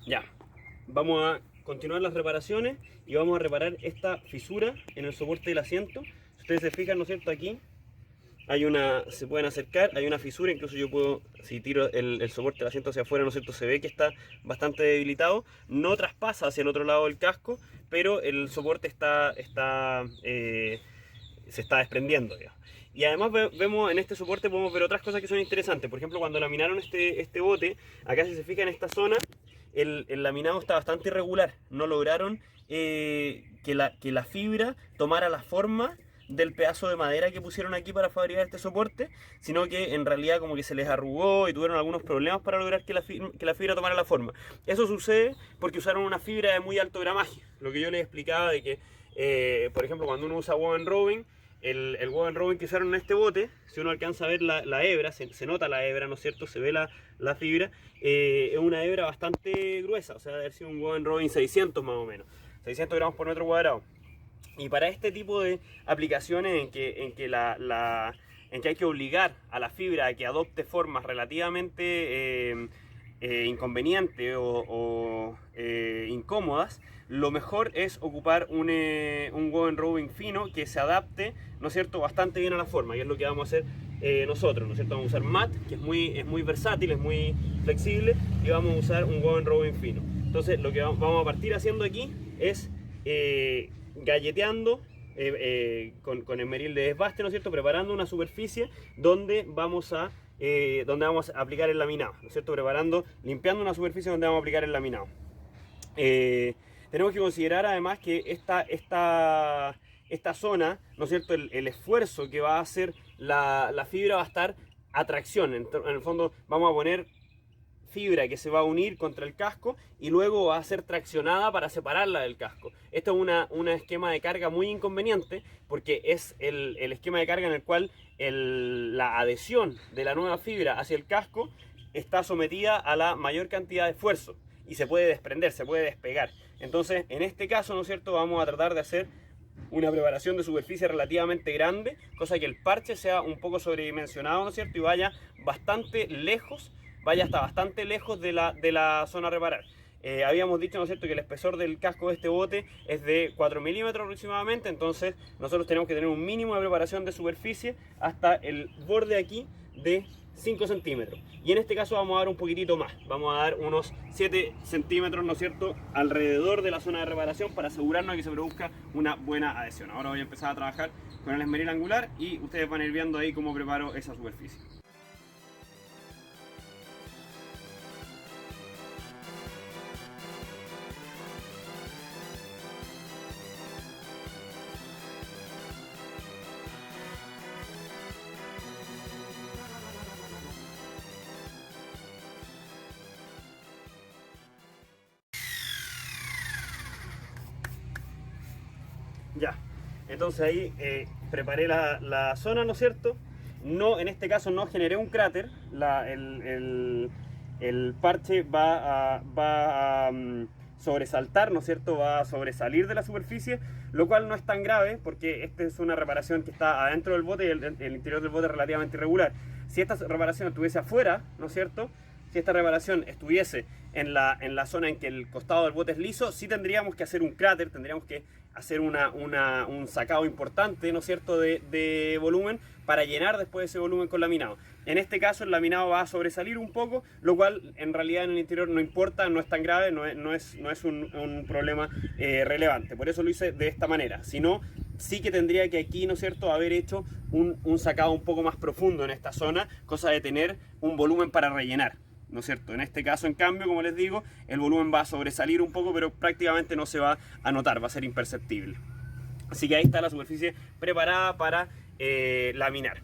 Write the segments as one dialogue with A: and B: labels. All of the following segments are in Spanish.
A: Ya, vamos a continuar las reparaciones y vamos a reparar esta fisura en el soporte del asiento. Si ustedes se fijan, ¿no es cierto? Aquí hay una, se pueden acercar, hay una fisura, incluso yo puedo, si tiro el soporte del asiento hacia afuera, ¿no es cierto? Se ve que está bastante debilitado, no traspasa hacia el otro lado del casco, pero el soporte se está desprendiendo, digamos. Y además vemos en este soporte, podemos ver otras cosas que son interesantes. Por ejemplo, cuando laminaron este bote, acá si se fija en esta zona, el laminado está bastante irregular. No lograron que la fibra tomara la forma del pedazo de madera que pusieron aquí para fabricar este soporte, sino que en realidad como que se les arrugó y tuvieron algunos problemas para lograr que la fibra tomara la forma. Eso sucede porque usaron una fibra de muy alto gramaje. Lo que yo les explicaba de que, por ejemplo, cuando uno usa Woven Robin, el Woven Robin que usaron en este bote, si uno alcanza a ver la hebra, se nota la hebra, ¿no es cierto? Se ve la fibra, es una hebra bastante gruesa, o sea, debe haber sido un Woven Robin 600 más o menos, 600 gramos por metro cuadrado. Y para este tipo de aplicaciones en que hay que obligar a la fibra a que adopte formas relativamente inconvenientes o incómodas, lo mejor es ocupar un Woven Robin fino que se adapte, ¿no es cierto?, bastante bien a la forma, y es lo que vamos a hacer nosotros, ¿no es cierto? Vamos a usar mat, que es muy versátil, es muy flexible, y vamos a usar un Woven Robin fino. Entonces lo que vamos a partir haciendo aquí es galleteando con esmeril de desbaste, ¿no es cierto?, preparando una superficie donde vamos a aplicar el laminado, ¿no es cierto?, limpiando una superficie donde vamos a aplicar el laminado. Tenemos que considerar además que esta zona, ¿no es cierto?, el esfuerzo que va a hacer la fibra va a estar a tracción. En el fondo vamos a poner fibra que se va a unir contra el casco y luego va a ser traccionada para separarla del casco. Esto es un esquema de carga muy inconveniente porque es el esquema de carga en el cual la adhesión de la nueva fibra hacia el casco está sometida a la mayor cantidad de esfuerzo y se puede desprender, se puede despegar. Entonces, en este caso, ¿no es cierto?, vamos a tratar de hacer una preparación de superficie relativamente grande, cosa que el parche sea un poco sobredimensionado, ¿no es cierto?, y vaya hasta bastante lejos de la zona a reparar. Habíamos dicho, ¿no es cierto?, que el espesor del casco de este bote es de 4 milímetros aproximadamente, entonces nosotros tenemos que tener un mínimo de preparación de superficie hasta el borde aquí de 5 centímetros. Y en este caso vamos a dar un poquitito más, vamos a dar unos 7 centímetros, ¿no es cierto?, alrededor de la zona de reparación para asegurarnos de que se produzca una buena adhesión. Ahora voy a empezar a trabajar con el esmeril angular y ustedes van a ir viendo ahí cómo preparo esa superficie. Ya, entonces ahí preparé la zona, ¿no es cierto? No, en este caso no generé un cráter, el parche va a sobresaltar, ¿no es cierto? Va a sobresalir de la superficie, lo cual no es tan grave porque esta es una reparación que está adentro del bote y el interior del bote es relativamente irregular. Si esta reparación estuviese afuera, ¿no es cierto?, si esta reparación estuviese en la zona en que el costado del bote es liso, sí tendríamos que hacer un cráter, tendríamos que hacer un sacado importante, ¿no es cierto?, de volumen para llenar después ese volumen con laminado. En este caso el laminado va a sobresalir un poco, lo cual en realidad en el interior no importa, no es tan grave, no es un problema relevante. Por eso lo hice de esta manera. Si no, sí que tendría que aquí, ¿no es cierto?, haber hecho un sacado un poco más profundo en esta zona, cosa de tener un volumen para rellenar, ¿no es cierto? En este caso, en cambio, como les digo, el volumen va a sobresalir un poco, pero prácticamente no se va a notar, va a ser imperceptible. Así que ahí está la superficie preparada para laminar.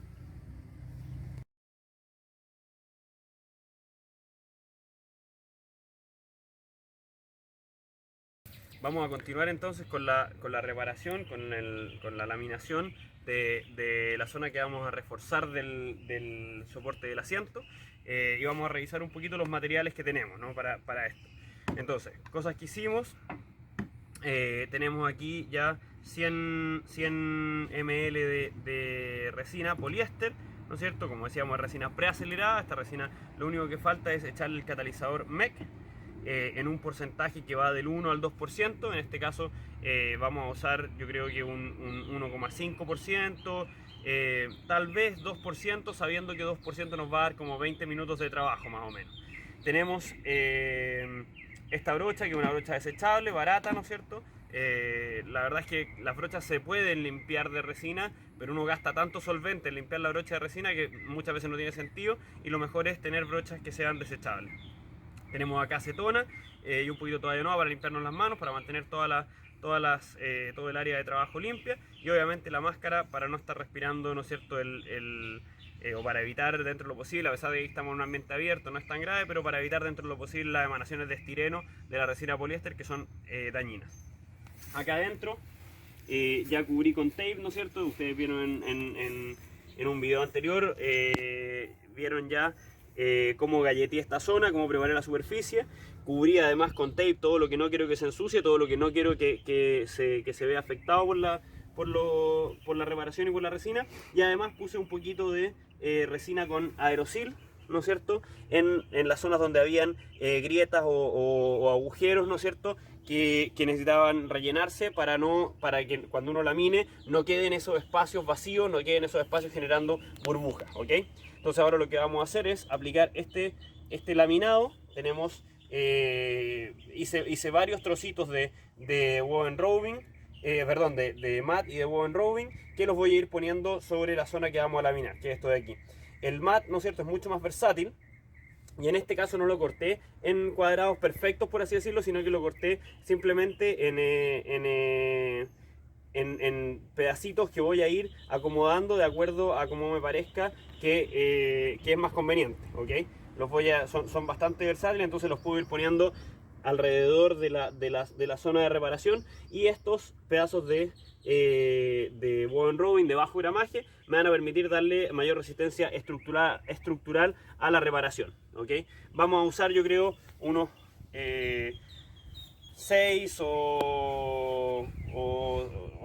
A: Vamos a continuar entonces con la reparación, con la laminación de la zona que vamos a reforzar del soporte del asiento, y vamos a revisar un poquito los materiales que tenemos, ¿no?, para esto. Entonces, cosas que hicimos, tenemos aquí ya 100 ml de resina poliéster, ¿no es cierto? Como decíamos, es resina preacelerada. Esta resina lo único que falta es echarle el catalizador MEC en un porcentaje que va del 1 al 2%. En este caso vamos a usar, yo creo que un 1,5%, tal vez 2%, sabiendo que 2% nos va a dar como 20 minutos de trabajo más o menos. Tenemos esta brocha, que es una brocha desechable, barata, ¿no es cierto? La verdad es que las brochas se pueden limpiar de resina, pero uno gasta tanto solvente en limpiar la brocha de resina que muchas veces no tiene sentido, y lo mejor es tener brochas que sean desechables. Tenemos acá acetona y un poquito toalla nueva para limpiarnos las manos, para mantener todo el área de trabajo limpia, y obviamente la máscara para no estar respirando, ¿no es cierto?, o para evitar dentro de lo posible, a pesar de que estamos en un ambiente abierto, no es tan grave, pero para evitar dentro de lo posible las emanaciones de estireno de la resina poliéster, que son dañinas. Acá adentro ya cubrí con tape, ¿no es cierto? Ustedes vieron en un video anterior, vieron ya cómo galleteé esta zona, cómo preparé la superficie. Cubrí además con tape todo lo que no quiero que se ensucie, todo lo que no quiero que se vea afectado por la reparación y por la resina. Y además puse un poquito de resina con aerosil, ¿no es cierto?, en las zonas donde habían grietas o agujeros, ¿no es cierto?, que necesitaban rellenarse para que cuando uno lamine no queden esos espacios vacíos, no queden esos espacios generando burbujas, ¿ok? Entonces ahora lo que vamos a hacer es aplicar este laminado. Tenemos, hice varios trocitos de woven roving, de mat y de woven roving, que los voy a ir poniendo sobre la zona que vamos a laminar, que es esto de aquí. El mat, ¿no es cierto?, es mucho más versátil, y en este caso no lo corté en cuadrados perfectos, por así decirlo, sino que lo corté simplemente en pedacitos que voy a ir acomodando de acuerdo a cómo me parezca que es más conveniente, ¿ok? Son bastante versátiles, entonces los puedo ir poniendo alrededor de la zona de reparación, y estos pedazos de woven roving de bajo gramaje me van a permitir darle mayor resistencia estructural a la reparación, ¿ok? Vamos a usar, yo creo, unos 6 o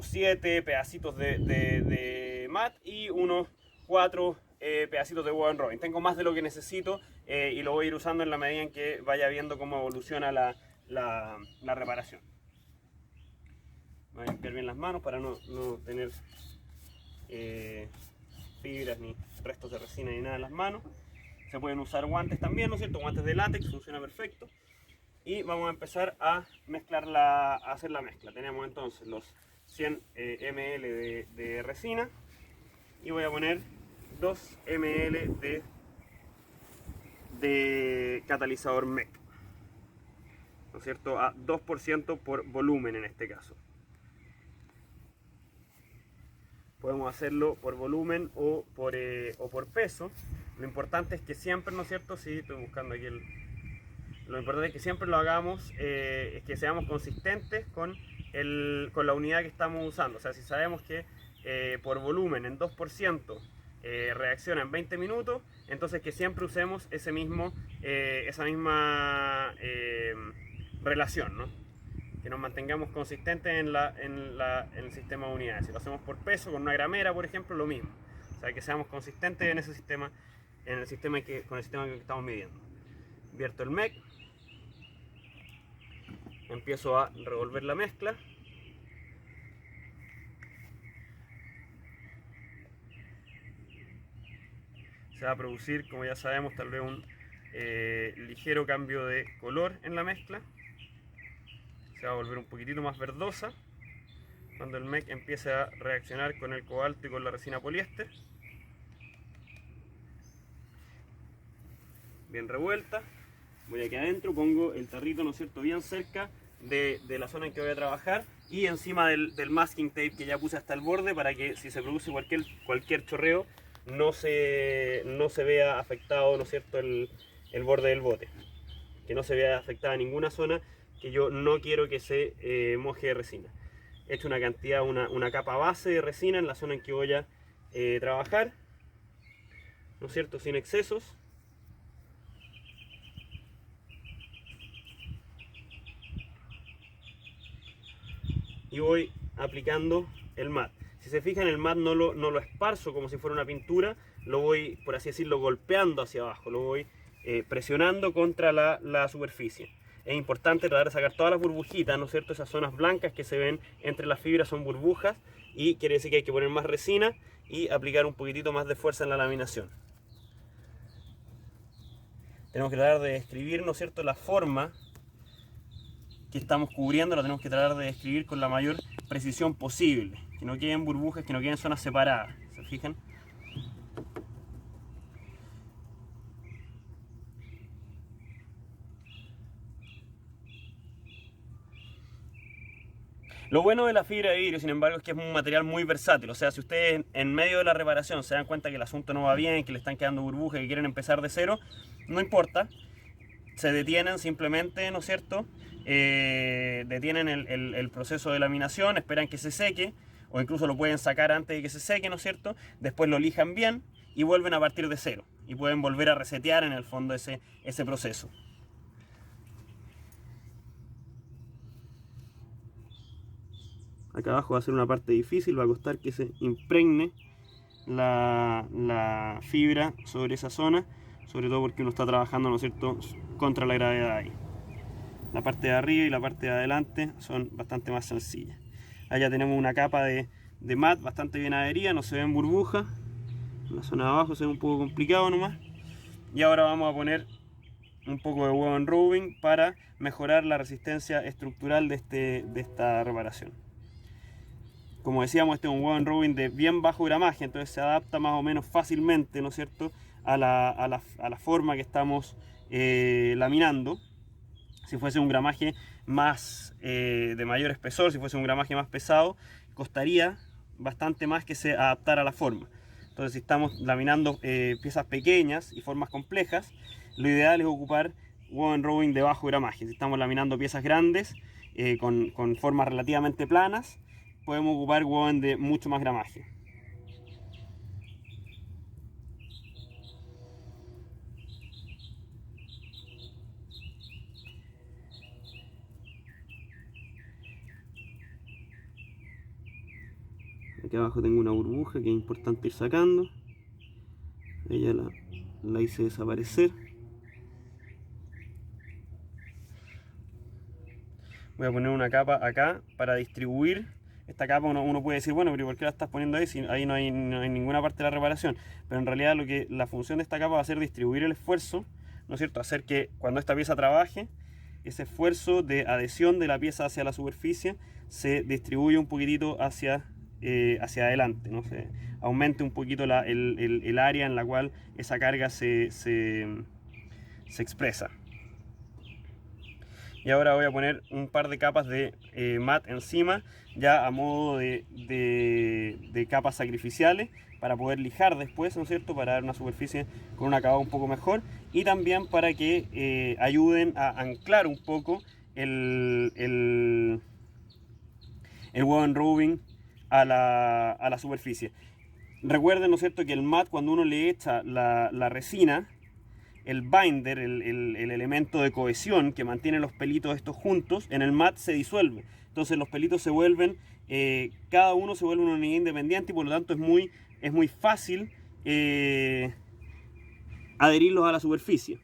A: 7 pedacitos de mat y unos 4 pedacitos de woven roving. Tengo más de lo que necesito y lo voy a ir usando en la medida en que vaya viendo cómo evoluciona la reparación. Voy a limpiar bien las manos para no tener fibras ni restos de resina ni nada en las manos. Se pueden usar guantes también, ¿no es cierto? Guantes de látex, funciona perfecto. Y vamos a empezar a hacer la mezcla. Tenemos entonces los 100 ml de resina, y voy a poner 2 ml de catalizador MEC, ¿no es cierto?, a 2% por volumen en este caso. Podemos hacerlo por volumen o por peso. Lo importante es que siempre, ¿no es cierto?, sí, estoy buscando aquí lo importante es que siempre lo hagamos, es que seamos consistentes con la unidad que estamos usando. O sea, si sabemos que por volumen en 2% reacciona en 20 minutos, entonces que siempre usemos esa misma relación, ¿no? Que nos mantengamos consistentes en el sistema de unidades. Si lo hacemos por peso, con una gramera, por ejemplo, lo mismo. O sea, que seamos consistentes en ese sistema, con el sistema que estamos midiendo. Vierto el MEC, empiezo a revolver la mezcla. Se va a producir, como ya sabemos, tal vez un ligero cambio de color en la mezcla. Se va a volver un poquitito más verdosa cuando el MEC empiece a reaccionar con el cobalto y con la resina poliéster. Bien revuelta. Voy aquí adentro, pongo el tarrito, ¿no es cierto?, bien cerca de la zona en que voy a trabajar, y encima del masking tape que ya puse hasta el borde, para que si se produce cualquier chorreo no se vea afectado, ¿no es cierto?, el borde del bote, que no se vea afectada ninguna zona que yo no quiero que se moje de resina. He hecho una capa base de resina en la zona en que voy a trabajar, ¿no es cierto?, sin excesos. Y voy aplicando el mat. Si se fijan, el mat no lo esparzo como si fuera una pintura, lo voy, por así decirlo, golpeando hacia abajo, lo voy presionando contra la superficie. es importante tratar de sacar todas las burbujitas, ¿no es cierto? Esas zonas blancas que se ven entre las fibras son burbujas y quiere decir que hay que poner más resina y aplicar un poquitito más de fuerza en la laminación. Tenemos que tratar de describir, ¿no es cierto?, la forma que estamos cubriendo, la tenemos que tratar de describir con la mayor precisión posible, que no queden burbujas, que no queden zonas separadas, ¿se fijan? Lo bueno de la fibra de vidrio, sin embargo, es que es un material muy versátil. O sea, si ustedes en medio de la reparación se dan cuenta que el asunto no va bien, que le están quedando burbujas, que quieren empezar de cero, no importa. Se detienen simplemente, ¿no es cierto? Detienen el proceso de laminación, esperan que se seque, o incluso lo pueden sacar antes de que se seque, ¿no es cierto? Después lo lijan bien y vuelven a partir de cero. Y pueden volver a resetear en el fondo ese proceso. Acá abajo va a ser una parte difícil, va a costar que se impregne la fibra sobre esa zona, sobre todo porque uno está trabajando, ¿no es cierto?, contra la gravedad ahí. La parte de arriba y la parte de adelante son bastante más sencillas. Allá tenemos una capa de mat bastante bien adherida, no se ven burbujas. En la zona de abajo se ve un poco complicado nomás. Y ahora vamos a poner un poco de woven roving para mejorar la resistencia estructural de esta reparación. Como decíamos, este es un woven roving de bien bajo gramaje, entonces se adapta más o menos fácilmente, ¿no es cierto?, a la forma que estamos laminando. Si fuese un gramaje más de mayor espesor, si fuese un gramaje más pesado, costaría bastante más que se adaptara a la forma. Entonces, si estamos laminando piezas pequeñas y formas complejas, lo ideal es ocupar woven roving de bajo gramaje. Si estamos laminando piezas grandes con formas relativamente planas, podemos ocupar woven de mucho más gramaje. Aquí abajo tengo una burbuja que es importante ir sacando. Ella la hice desaparecer. Voy a poner una capa acá para distribuir. Esta capa uno puede decir, bueno, pero ¿por qué la estás poniendo ahí si ahí no hay ninguna parte de la reparación? Pero en realidad la función de esta capa va a ser distribuir el esfuerzo, ¿no es cierto? Hacer que cuando esta pieza trabaje, ese esfuerzo de adhesión de la pieza hacia la superficie se distribuye un poquitito hacia adelante, ¿no? Se aumente un poquito el área en la cual esa carga se expresa. Y ahora voy a poner un par de capas de mat encima, ya a modo de capas sacrificiales, para poder lijar después, ¿no es cierto?, para dar una superficie con un acabado un poco mejor, y también para que ayuden a anclar un poco el woven roving a la superficie. Recuerden, ¿no es cierto?, que el mat, cuando uno le echa la resina, el binder, el elemento de cohesión que mantiene los pelitos estos juntos, en el mat se disuelve. Entonces los pelitos se vuelven, cada uno se vuelve una unidad independiente y por lo tanto es muy fácil adherirlos a la superficie.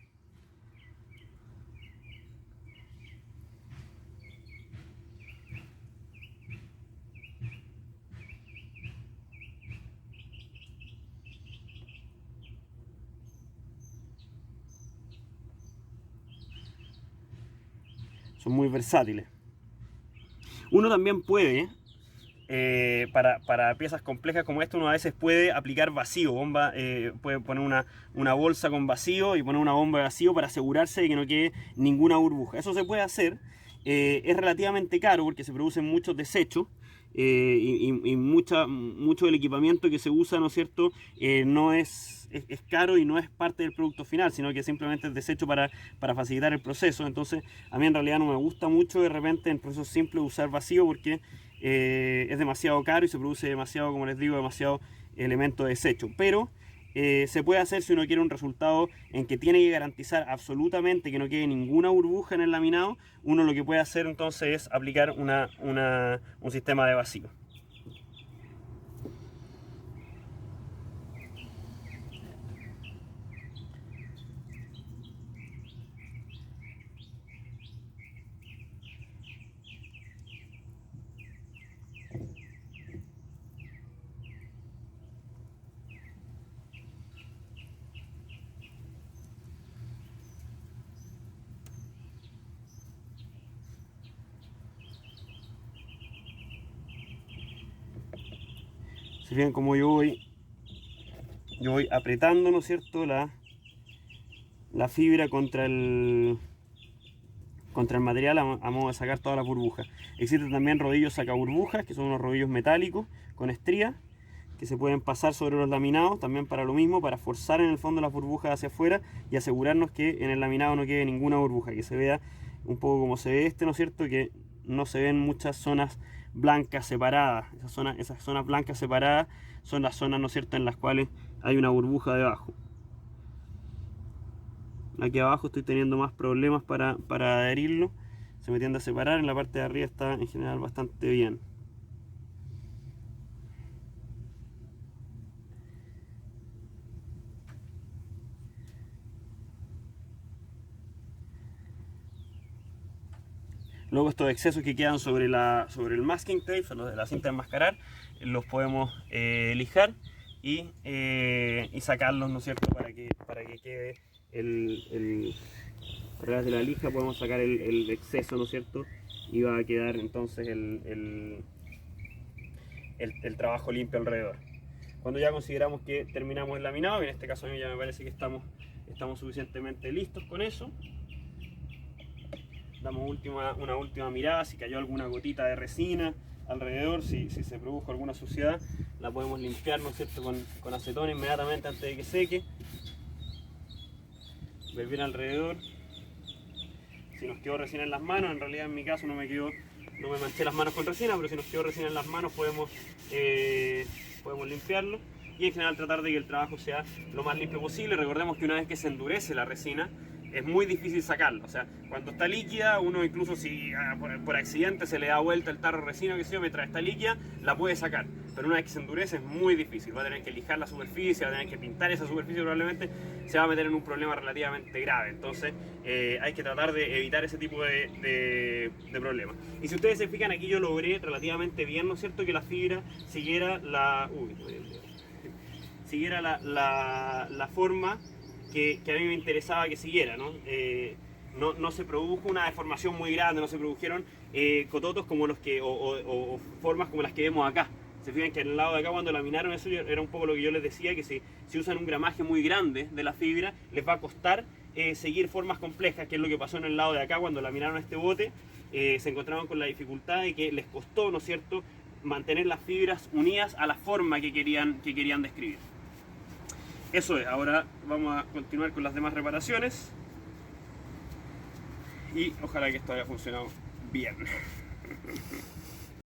A: Son muy versátiles. Uno también puede, para piezas complejas como esta, uno a veces puede aplicar vacío, puede poner una bolsa con vacío y poner una bomba de vacío para asegurarse de que no quede ninguna burbuja. Eso se puede hacer, es relativamente caro porque se producen muchos desechos. Y mucho del equipamiento que se usa, ¿no es cierto?, no es caro y no es parte del producto final, sino que simplemente es desecho para facilitar el proceso. Entonces, a mí en realidad no me gusta mucho de repente en procesos simples usar vacío porque es demasiado caro y se produce demasiado, como les digo, demasiado elemento de desecho. Pero se puede hacer si uno quiere un resultado en que tiene que garantizar absolutamente que no quede ninguna burbuja en el laminado. Uno lo que puede hacer entonces es aplicar un sistema de vacío. Se fijan como yo voy apretando, ¿no es cierto?, la fibra contra el material a modo de sacar todas las burbujas. Existen también rodillos sacaburbujas, que son unos rodillos metálicos con estrías, que se pueden pasar sobre los laminados, también para lo mismo, para forzar en el fondo las burbujas hacia afuera y asegurarnos que en el laminado no quede ninguna burbuja, que se vea un poco como se ve este, ¿no es cierto?, que no se ven muchas zonas blancas separadas. Esas zonas blancas separadas son las zonas, ¿no es cierto?, en las cuales hay una burbuja debajo. Aquí abajo estoy teniendo más problemas para adherirlo, se me tiende a separar. En la parte de arriba está en general bastante bien. Luego estos excesos que quedan sobre el masking tape, sobre la cinta de enmascarar, los podemos lijar y sacarlos, ¿no es cierto?, para que quede a través de la lija podemos sacar el exceso, ¿no es cierto?, y va a quedar entonces el trabajo limpio alrededor. Cuando ya consideramos que terminamos el laminado, y en este caso a mí ya me parece que estamos suficientemente listos con eso, damos una última mirada. Si cayó alguna gotita de resina alrededor, si se produjo alguna suciedad, la podemos limpiar, ¿no es cierto?, con acetona inmediatamente antes de que seque. Ver bien alrededor. Si nos quedó resina en las manos, en realidad en mi caso no me manché las manos con resina, pero si nos quedó resina en las manos podemos limpiarlo. Y en general tratar de que el trabajo sea lo más limpio posible. Recordemos que una vez que se endurece la resina, es muy difícil sacarla. O sea, cuando está líquida, uno incluso si por accidente se le da vuelta el tarro de resina, que sea, mientras está líquida, la puede sacar. Pero una vez que se endurece es muy difícil. Va a tener que lijar la superficie, va a tener que pintar esa superficie, probablemente se va a meter en un problema relativamente grave. Entonces hay que tratar de evitar ese tipo de problemas. Y si ustedes se fijan, aquí yo logré relativamente bien, ¿no es cierto?, que la fibra siguiera la forma que a mí me interesaba que siguiera, ¿no? No se produjo una deformación muy grande, no se produjeron cototos como los que, o formas como las que vemos acá. Se fijan que en el lado de acá, cuando laminaron, eso era un poco lo que yo les decía, que si usan un gramaje muy grande de la fibra, les va a costar seguir formas complejas, que es lo que pasó en el lado de acá cuando laminaron este bote. Se encontraron con la dificultad de que les costó, ¿no es cierto?, mantener las fibras unidas a la forma que querían describir. Eso es. Ahora vamos a continuar con las demás reparaciones y ojalá que esto haya funcionado bien.